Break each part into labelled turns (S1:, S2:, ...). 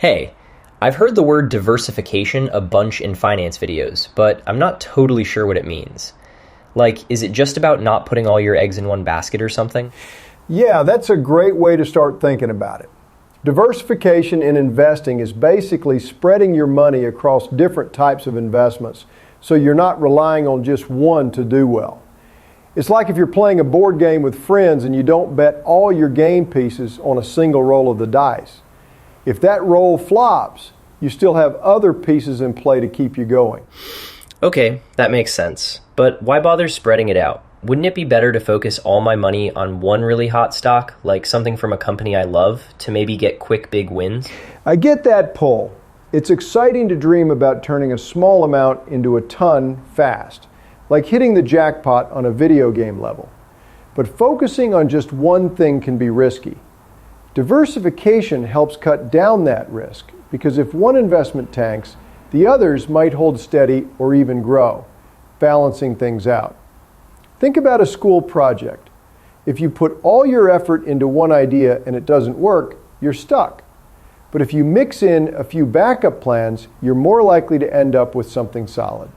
S1: Hey, I've heard the word diversification a bunch in finance videos, but I'm not totally sure what it means. Like, is it just about not putting all your eggs in one basket or something?
S2: Yeah, that's a great way to start thinking about it. Diversification in investing is basically spreading your money across different types of investments, so you're not relying on just one to do well. It's like if you're playing a board game with friends and you don't bet all your game pieces on a single roll of the dice. If that roll flops, you still have other pieces in play to keep you going.
S1: Okay, that makes sense. But why bother spreading it out? Wouldn't it be better to focus all my money on one really hot stock, like something from a company I love, to maybe get quick big wins?
S2: I get that pull. It's exciting to dream about turning a small amount into a ton fast, like hitting the jackpot on a video game level. But focusing on just one thing can be risky. Diversification helps cut down that risk, because if one investment tanks, the others might hold steady or even grow, balancing things out. Think about a school project. If you put all your effort into one idea and it doesn't work, you're stuck. But if you mix in a few backup plans, you're more likely to end up with something solid.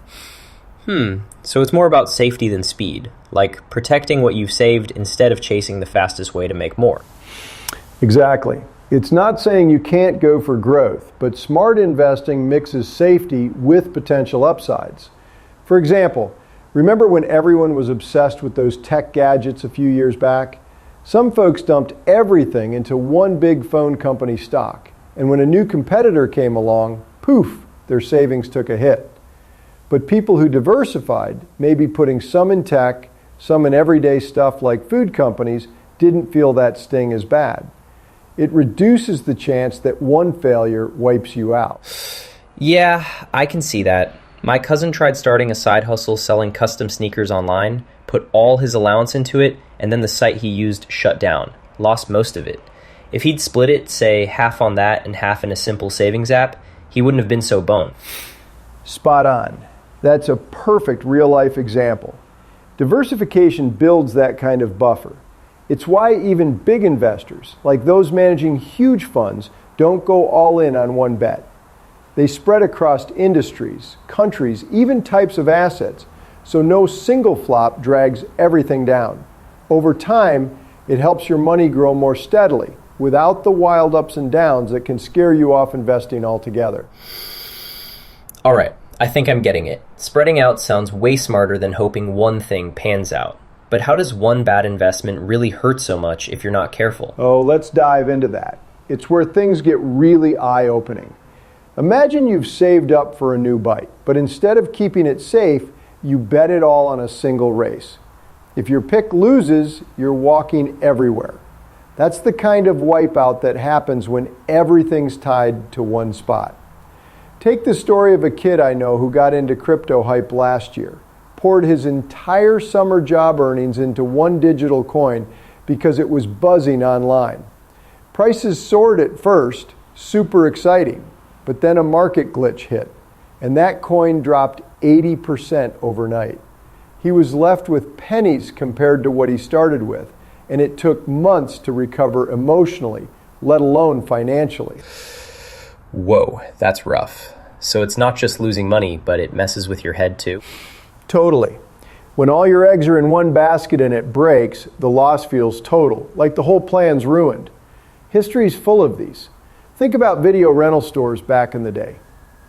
S1: So it's more about safety than speed, like protecting what you've saved instead of chasing the fastest way to make more.
S2: Exactly. It's not saying you can't go for growth, but smart investing mixes safety with potential upsides. For example, remember when everyone was obsessed with those tech gadgets a few years back? Some folks dumped everything into one big phone company stock, and when a new competitor came along, poof, their savings took a hit. But people who diversified, maybe putting some in tech, some in everyday stuff like food companies, didn't feel that sting as bad. It reduces the chance that one failure wipes you out.
S1: Yeah, I can see that. My cousin tried starting a side hustle selling custom sneakers online, put all his allowance into it, and then the site he used shut down. Lost most of it. If he'd split it, say, half on that and half in a simple savings app, he wouldn't have been so boned.
S2: Spot on. That's a perfect real-life example. Diversification builds that kind of buffer. It's why even big investors, like those managing huge funds, don't go all in on one bet. They spread across industries, countries, even types of assets, so no single flop drags everything down. Over time, it helps your money grow more steadily, without the wild ups and downs that can scare you off investing altogether.
S1: All right, I think I'm getting it. Spreading out sounds way smarter than hoping one thing pans out. But how does one bad investment really hurt so much if you're not careful?
S2: Oh, let's dive into that. It's where things get really eye-opening. Imagine you've saved up for a new bike, but instead of keeping it safe, you bet it all on a single race. If your pick loses, you're walking everywhere. That's the kind of wipeout that happens when everything's tied to one spot. Take the story of a kid I know who got into crypto hype last year. Poured his entire summer job earnings into one digital coin because it was buzzing online. Prices soared at first, super exciting, but then a market glitch hit, and that coin dropped 80% overnight. He was left with pennies compared to what he started with, and it took months to recover emotionally, let alone financially.
S1: Whoa, that's rough. So it's not just losing money, but it messes with your head too?
S2: Totally. When all your eggs are in one basket and it breaks, the loss feels total, like the whole plan's ruined. History's full of these. Think about video rental stores back in the day.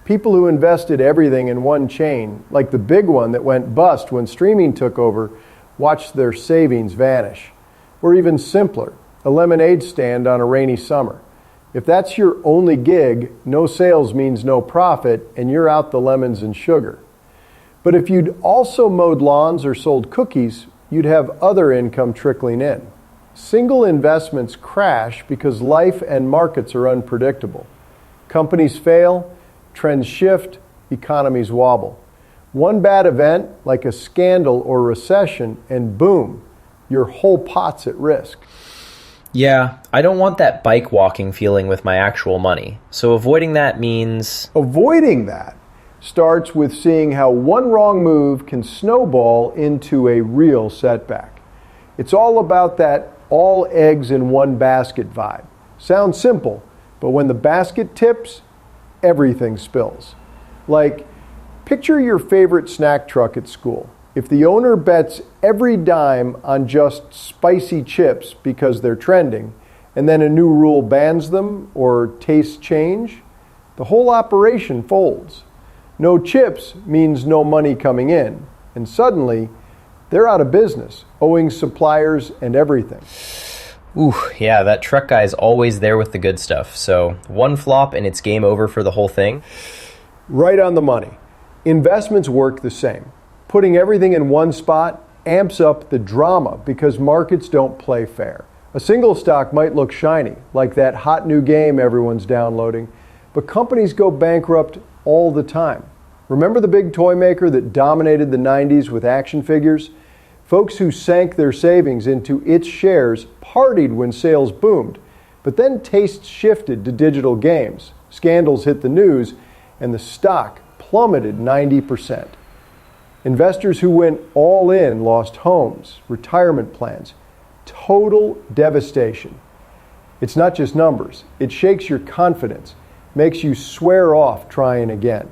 S2: People who invested everything in one chain, like the big one that went bust when streaming took over, watched their savings vanish. Or even simpler, a lemonade stand on a rainy summer. If that's your only gig, no sales means no profit, and you're out the lemons and sugar. But if you'd also mowed lawns or sold cookies, you'd have other income trickling in. Single investments crash because life and markets are unpredictable. Companies fail, trends shift, economies wobble. One bad event, like a scandal or recession, and boom, your whole pot's at risk.
S1: Yeah, I don't want that bike walking feeling with my actual money. So avoiding that means...
S2: Avoiding that starts with seeing how one wrong move can snowball into a real setback. It's all about that all eggs in one basket vibe. Sounds simple, But when the basket tips, everything spills. Like, picture your favorite snack truck at school. If the owner bets every dime on just spicy chips because they're trending, and then a new rule bans them or tastes change, the whole operation folds. No chips means no money coming in, and suddenly they're out of business, owing suppliers and everything.
S1: Ooh, yeah, that truck guy is always there with the good stuff. So one flop and it's game over for the whole thing?
S2: Right on the money. Investments work the same. Putting everything in one spot amps up the drama because markets don't play fair. A single stock might look shiny, like that hot new game everyone's downloading, but companies go bankrupt all the time. Remember the big toy maker that dominated the 90s with action figures? Folks who sank their savings into its shares partied when sales boomed, but then tastes shifted to digital games. Scandals hit the news, and the stock plummeted 90%. Investors who went all in lost homes, retirement plans, total devastation. It's not just numbers. It shakes your confidence, makes you swear off trying again.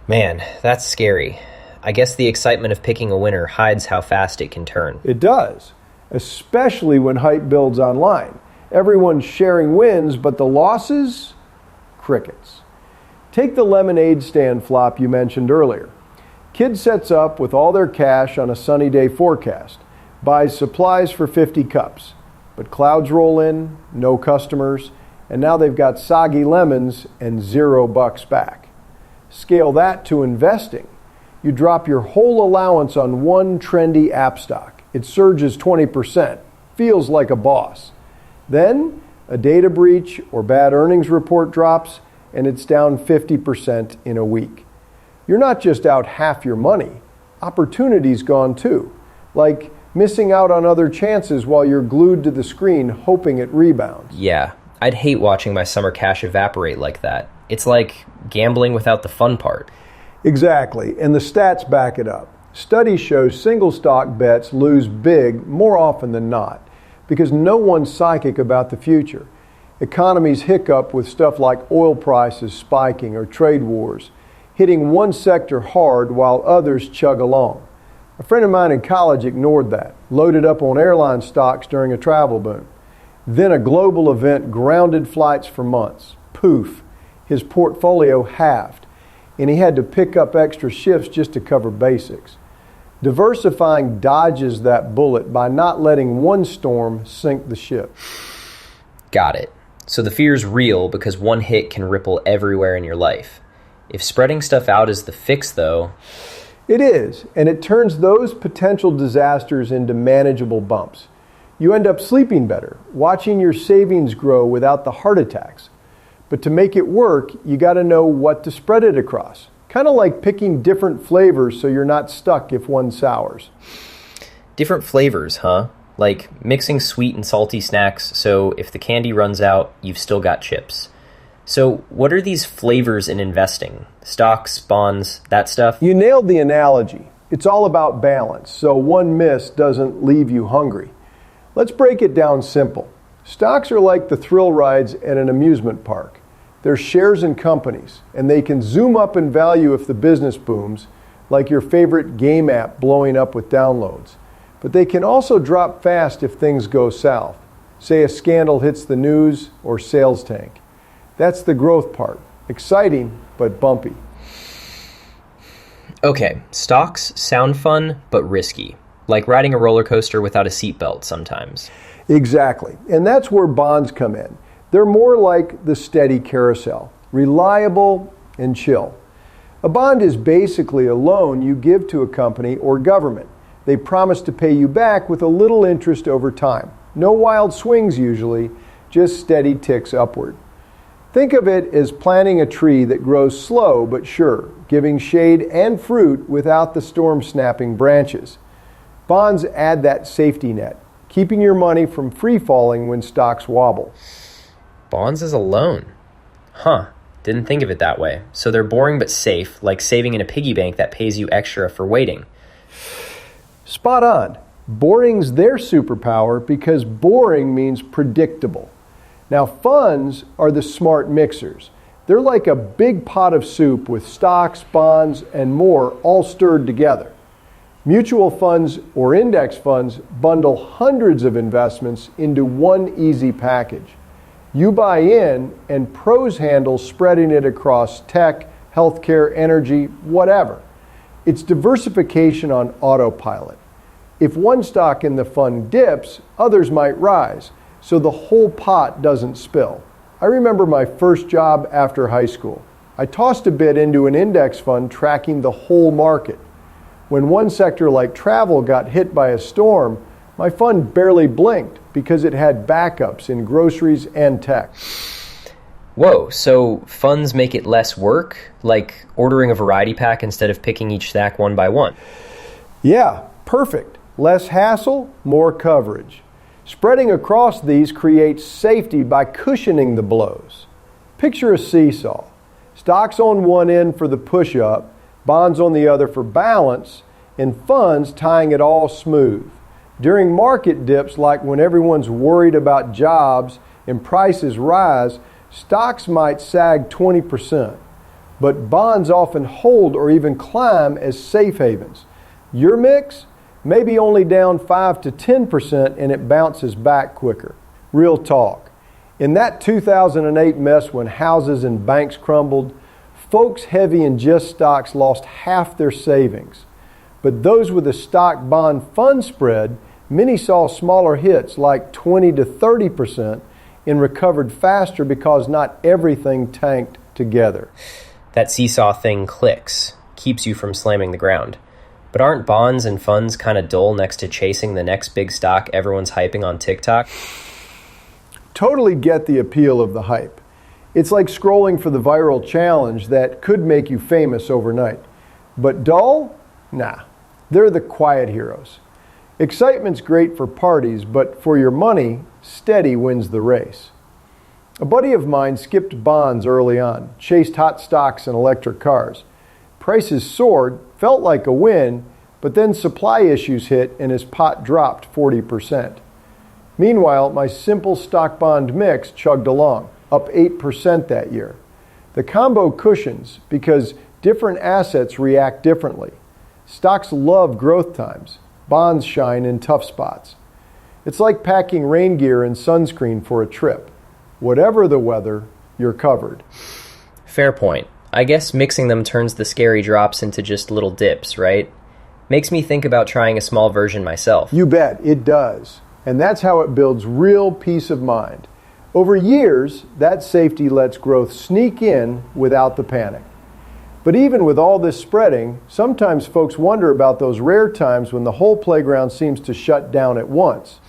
S1: Man, that's scary. I guess the excitement of picking a winner hides how fast it can turn.
S2: It does, especially when hype builds online. Everyone's sharing wins, but the losses? Crickets. Take the lemonade stand flop you mentioned earlier. Kid sets up with all their cash on a sunny day forecast, buys supplies for 50 cups, but clouds roll in, no customers, and now they've got soggy lemons and $0 back. Scale that to investing. You drop your whole allowance on one trendy app stock. It surges 20%, feels like a boss. Then a data breach or bad earnings report drops, and it's down 50% in a week. You're not just out half your money, opportunity's gone too. Like missing out on other chances while you're glued to the screen hoping it rebounds.
S1: Yeah, I'd hate watching my summer cash evaporate like that. It's like gambling without the fun part.
S2: Exactly, and the stats back it up. Studies show single stock bets lose big more often than not because no one's psychic about the future. Economies hiccup with stuff like oil prices spiking or trade wars, hitting one sector hard while others chug along. A friend of mine in college ignored that, loaded up on airline stocks during a travel boom. Then a global event grounded flights for months. Poof, his portfolio halved, and he had to pick up extra shifts just to cover basics. Diversifying dodges that bullet by not letting one storm sink the ship.
S1: Got it. So the fear's real because one hit can ripple everywhere in your life. If spreading stuff out is the fix, though...
S2: It is, and it turns those potential disasters into manageable bumps. You end up sleeping better, watching your savings grow without the heart attacks. But to make it work, you got to know what to spread it across. Kind of like picking different flavors so you're not stuck if one sours.
S1: Different flavors, huh? Like mixing sweet and salty snacks, so if the candy runs out, you've still got chips. So what are these flavors in investing? Stocks, bonds, that stuff?
S2: You nailed the analogy. It's all about balance, so one miss doesn't leave you hungry. Let's break it down simple. Stocks are like the thrill rides at an amusement park. They're shares in companies, and they can zoom up in value if the business booms, like your favorite game app blowing up with downloads. But they can also drop fast if things go south. Say a scandal hits the news or sales tank. That's the growth part. Exciting, but bumpy.
S1: Okay, stocks sound fun, but risky. Like riding a roller coaster without a seatbelt sometimes.
S2: Exactly. And that's where bonds come in. They're more like the steady carousel, reliable and chill. A bond is basically a loan you give to a company or government. They promise to pay you back with a little interest over time. No wild swings usually, just steady ticks upward. Think of it as planting a tree that grows slow but sure, giving shade and fruit without the storm-snapping branches. Bonds add that safety net, keeping your money from free-falling when stocks wobble.
S1: Bonds as a loan? Huh, didn't think of it that way. So they're boring but safe, like saving in a piggy bank that pays you extra for waiting.
S2: Spot on. Boring's their superpower because boring means predictable. Now, funds are the smart mixers. They're like a big pot of soup with stocks, bonds, and more all stirred together. Mutual funds or index funds bundle hundreds of investments into one easy package. You buy in, and pros handle spreading it across tech, healthcare, energy, whatever. It's diversification on autopilot. If one stock in the fund dips, others might rise, so the whole pot doesn't spill. I remember my first job after high school. I tossed a bit into an index fund tracking the whole market. When one sector like travel got hit by a storm, my fund barely blinked because it had backups in groceries and tech.
S1: Whoa, so funds make it less work? Like ordering a variety pack instead of picking each stack one by one?
S2: Yeah, perfect. Less hassle, more coverage. Spreading across these creates safety by cushioning the blows. Picture a seesaw. Stocks on one end for the push-up, bonds on the other for balance, and funds tying it all smooth. During market dips, like when everyone's worried about jobs and prices rise, stocks might sag 20%, but bonds often hold or even climb as safe havens. Your mix? Maybe only down 5 to 10% and it bounces back quicker. Real talk. In that 2008 mess when houses and banks crumbled, folks heavy in just stocks lost half their savings. But those with a stock bond fund spread, many saw smaller hits like 20 to 30% and recovered faster because not everything tanked together.
S1: That seesaw thing clicks, keeps you from slamming the ground. But aren't bonds and funds kind of dull next to chasing the next big stock everyone's hyping on TikTok?
S2: Totally get the appeal of the hype. It's like scrolling for the viral challenge that could make you famous overnight. But dull? Nah. They're the quiet heroes. Excitement's great for parties, but for your money, steady wins the race. A buddy of mine skipped bonds early on, chased hot stocks and electric cars. Prices soared, felt like a win, but then supply issues hit and his pot dropped 40%. Meanwhile, my simple stock bond mix chugged along, up 8% that year. The combo cushions because different assets react differently. Stocks love growth times. Bonds shine in tough spots. It's like packing rain gear and sunscreen for a trip. Whatever the weather, you're covered.
S1: Fair point. I guess mixing them turns the scary drops into just little dips, right? Makes me think about trying a small version myself.
S2: You bet, it does. And that's how it builds real peace of mind. Over years, that safety lets growth sneak in without the panic. But even with all this spreading, sometimes folks wonder about those rare times when the whole playground seems to shut down at once.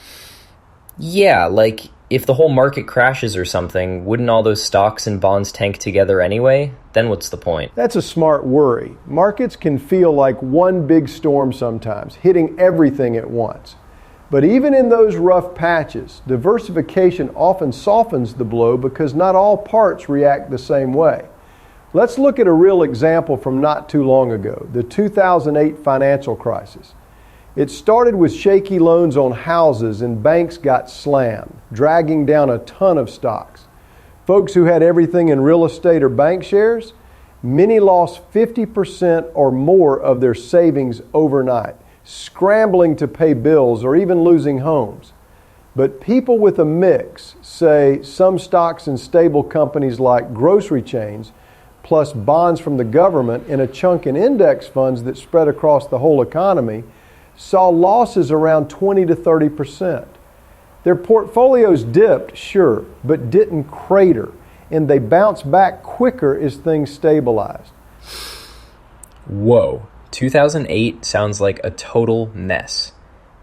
S1: Yeah, like if the whole market crashes or something, wouldn't all those stocks and bonds tank together anyway? Then what's the point?
S2: That's a smart worry. Markets can feel like one big storm sometimes, hitting everything at once. But even in those rough patches, diversification often softens the blow because not all parts react the same way. Let's look at a real example from not too long ago, the 2008 financial crisis. It started with shaky loans on houses and banks got slammed, dragging down a ton of stocks. Folks who had everything in real estate or bank shares, many lost 50% or more of their savings overnight, scrambling to pay bills or even losing homes. But people with a mix, say some stocks in stable companies like grocery chains, plus bonds from the government and a chunk in index funds that spread across the whole economy, saw losses around 20 to 30%. Their portfolios dipped, sure, but didn't crater, and they bounced back quicker as things stabilized.
S1: Whoa, 2008 sounds like a total mess.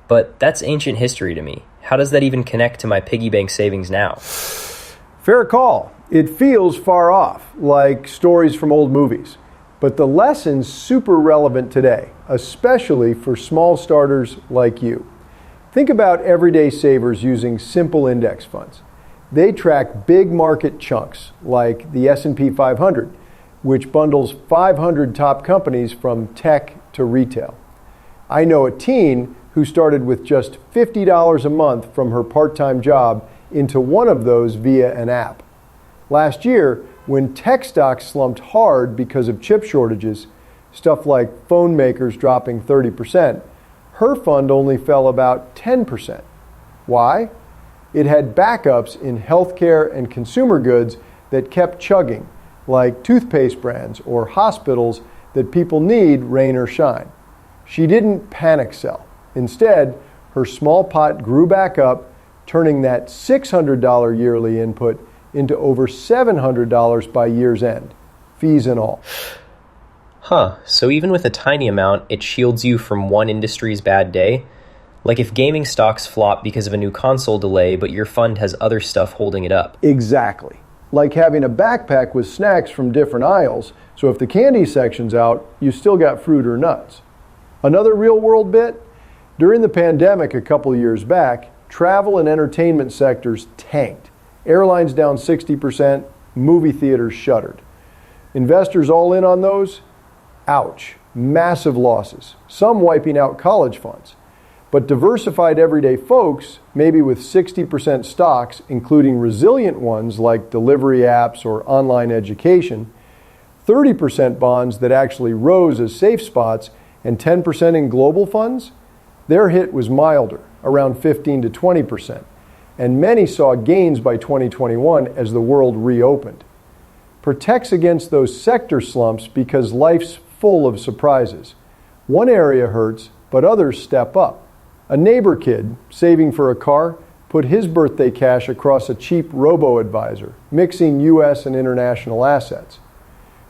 S1: But that's ancient history to me. How does that even connect to my piggy bank savings now?
S2: Fair call. It feels far off, like stories from old movies. But the lesson's super relevant today, especially for small starters like you. Think about everyday savers using simple index funds. They track big market chunks, like the S&P 500, which bundles 500 top companies from tech to retail. I know a teen who started with just $50 a month from her part-time job into one of those via an app. Last year, when tech stocks slumped hard because of chip shortages, stuff like phone makers dropping 30%, her fund only fell about 10%. Why? It had backups in healthcare and consumer goods that kept chugging, like toothpaste brands or hospitals that people need rain or shine. She didn't panic sell. Instead, her small pot grew back up, turning that $600 yearly input into over $700 by year's end, fees and all.
S1: Huh, so even with a tiny amount, it shields you from one industry's bad day? Like if gaming stocks flop because of a new console delay, but your fund has other stuff holding it up.
S2: Exactly. Like having a backpack with snacks from different aisles, so if the candy section's out, you still got fruit or nuts. Another real-world bit? During the pandemic a couple years back, travel and entertainment sectors tanked. Airlines down 60%, movie theaters shuttered. Investors all in on those? Ouch. Massive losses, some wiping out college funds. But diversified everyday folks, maybe with 60% stocks, including resilient ones like delivery apps or online education, 30% bonds that actually rose as safe spots, and 10% in global funds, their hit was milder, around 15 to 20%. And many saw gains by 2021 as the world reopened. Protects against those sector slumps because life's full of surprises. One area hurts, but others step up. A neighbor kid, saving for a car, put his birthday cash across a cheap robo-advisor, mixing U.S. and international assets.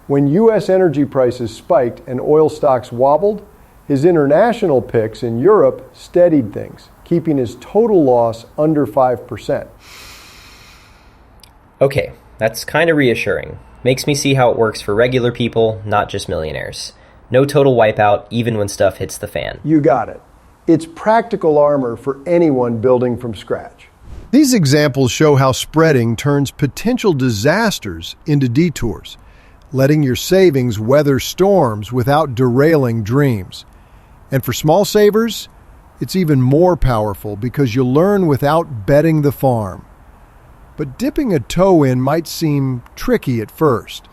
S2: When U.S. energy prices spiked and oil stocks wobbled, his international picks in Europe steadied things, keeping his total loss under 5%.
S1: Okay, that's kind of reassuring. Makes me see how it works for regular people, not just millionaires. No total wipeout, even when stuff hits the fan.
S2: You got it. It's practical armor for anyone building from scratch. These examples show how spreading turns potential disasters into detours, letting your savings weather storms without derailing dreams. And for small savers, it's even more powerful because you learn without betting the farm. But dipping a toe in might seem tricky at first.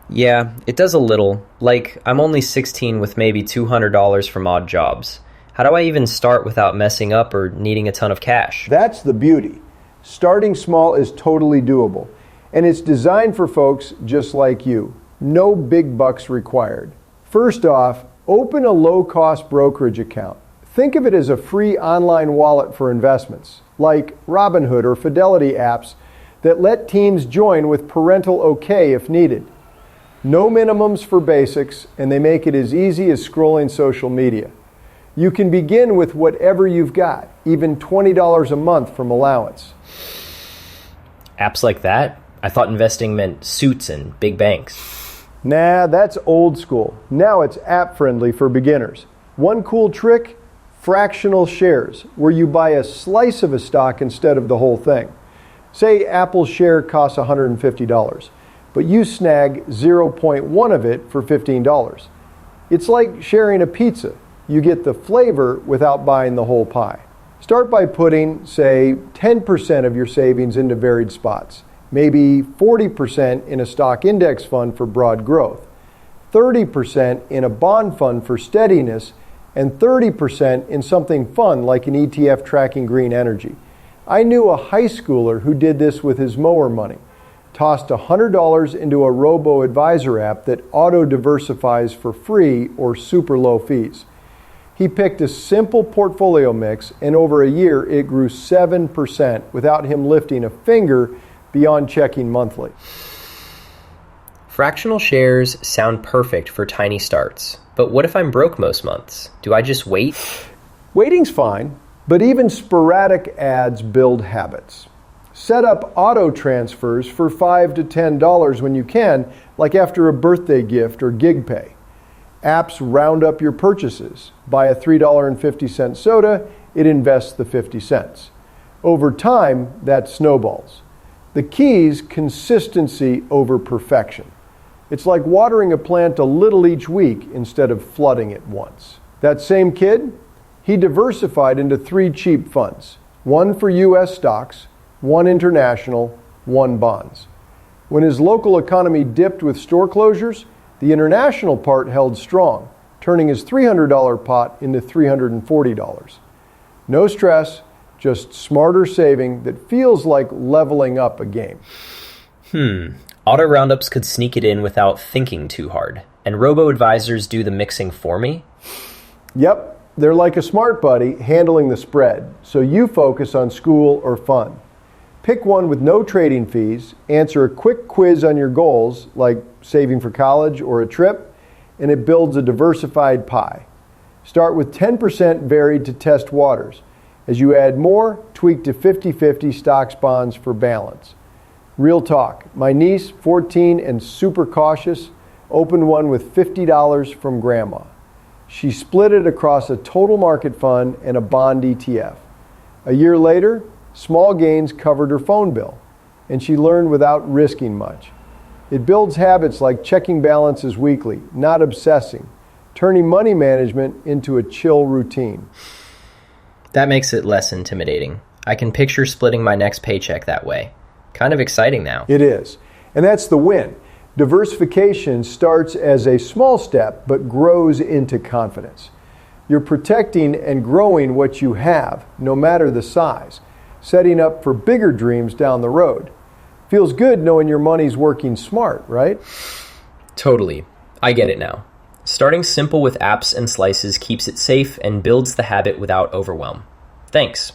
S1: Yeah, it does a little. Like, I'm only 16 with maybe $200 from odd jobs. How do I even start without messing up or needing a ton of cash?
S2: That's the beauty. Starting small is totally doable. And it's designed for folks just like you. No big bucks required. First off, open a low-cost brokerage account. Think of it as a free online wallet for investments, like Robinhood or Fidelity apps that let teams join with parental okay if needed. No minimums for basics, and they make it as easy as scrolling social media. You can begin with whatever you've got, even $20 a month from allowance.
S1: Apps like that? I thought investing meant suits and big banks.
S2: Nah, that's old school. Now it's app-friendly for beginners. One cool trick, fractional shares, where you buy a slice of a stock instead of the whole thing. Say Apple's share costs $150, but you snag 0.1 of it for $15. It's like sharing a pizza. You get the flavor without buying the whole pie. Start by putting, say, 10% of your savings into varied spots. Maybe 40% in a stock index fund for broad growth, 30% in a bond fund for steadiness, and 30% in something fun like an ETF tracking green energy. I knew a high schooler who did this with his mower money. Tossed $100 into a robo-advisor app that auto-diversifies for free or super low fees. He picked a simple portfolio mix, and over a year it grew 7% without him lifting a finger beyond checking monthly.
S1: Fractional shares sound perfect for tiny starts, but what if I'm broke most months? Do I just wait?
S2: Waiting's fine, but even sporadic ads build habits. Set up auto transfers for $5 to $10 when you can, like after a birthday gift or gig pay. Apps round up your purchases. Buy a $3.50 soda, it invests the 50 cents. Over time, that snowballs. The key's consistency over perfection. It's like watering a plant a little each week instead of flooding it once. That same kid, he diversified into 3 cheap funds. one for U.S. stocks, one international, one bonds. When his local economy dipped with store closures, the international part held strong, turning his $300 pot into $340. No stress, just smarter saving that feels like leveling up a game.
S1: Auto roundups could sneak it in without thinking too hard, and robo-advisors do the mixing for me?
S2: Yep, they're like a smart buddy handling the spread, so you focus on school or fun. Pick one with no trading fees, answer a quick quiz on your goals, like saving for college or a trip, and it builds a diversified pie. Start with 10% varied to test waters. As you add more, tweak to 50-50 stocks bonds for balance. Real talk, my niece, 14 and super cautious, opened one with $50 from grandma. She split it across a total market fund and a bond ETF. A year later, small gains covered her phone bill, and she learned without risking much. It builds habits like checking balances weekly, not obsessing, turning money management into a chill routine.
S1: That makes it less intimidating. I can picture splitting my next paycheck that way. Kind of exciting now.
S2: It is. And that's the win. Diversification starts as a small step, but grows into confidence. You're protecting and growing what you have, no matter the size, setting up for bigger dreams down the road. Feels good knowing your money's working smart, right?
S1: Totally. I get it now. Starting simple with apps and slices keeps it safe and builds the habit without overwhelm. Thanks.